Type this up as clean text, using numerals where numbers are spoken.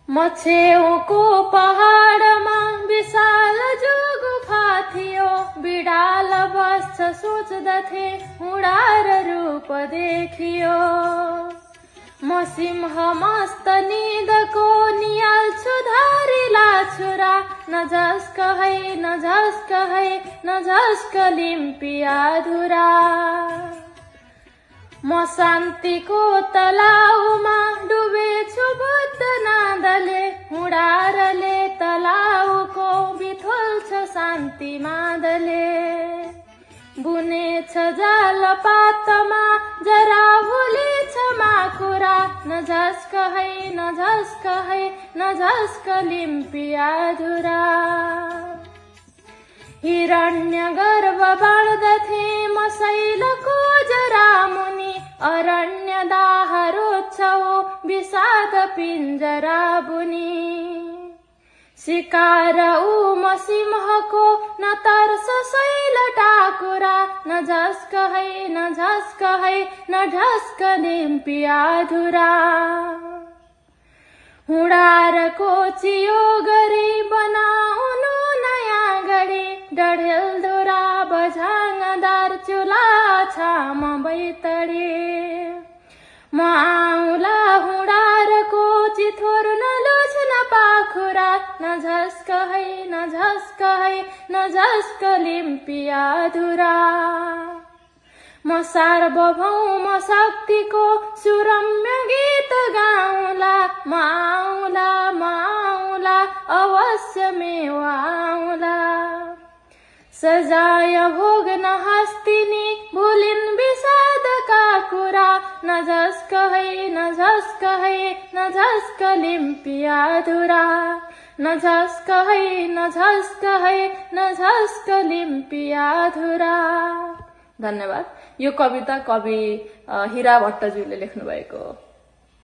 म छेउको पहाडमा विशाल जो गुफा थियो, बिडाल बस्छ सोच्दथे हुडार रूप देखियो। म सिंह मस्त निदको नियाल्छु धारिला छुरा, न झस्क है न झस्क है न झस्क लिम्पिया धुरा। म शान्तिको तलाउमा डुबेछु भूतनादले, हुडारले तलाउको बिथोल्छ शान्ति मादले। बुनेछ जाल पातमा जरा भुलेछ माकुरा, न झस्क है न झस्क है न झस्क लिम्पिया धुरा। हिरण्य गर्भ बाँड्दथे म शैलको जरा मुनि, अरण्य दाह रोज्छौ विषाद पिञ्जरा बुनी। शिकार म सिंहको न तर्स शैल टाकुरा, न झस्क है न झस्क है न झस्क लिम्पिया धुरा। हुडारको चियो गरी बनाउनु नयाँ गढी, डढेलधुरा बझाङदार चुला छाम बैतडी। म आउँला हुडारको चिथोर नलोछ न पाखुरा, न झस्क है न झस्क है न झस्क लिम्पिया धुरा। म सार्वभौम शक्तिको सुरम्य गीत गाउँला, म आउँला अवश्य मेवा आउँला। सजाय भोग्न हस्तिनी भुलिन् विषादका कुरा, न झस्क है न झस्क है न झस्क लिम्पिया धुरा। न झस्क है न झस्क है न झस्क लिम्पिया धुरा। धन्यवाद। यो कविता कवि हीरा भट्टज्यूले लेख्नु भएको हो।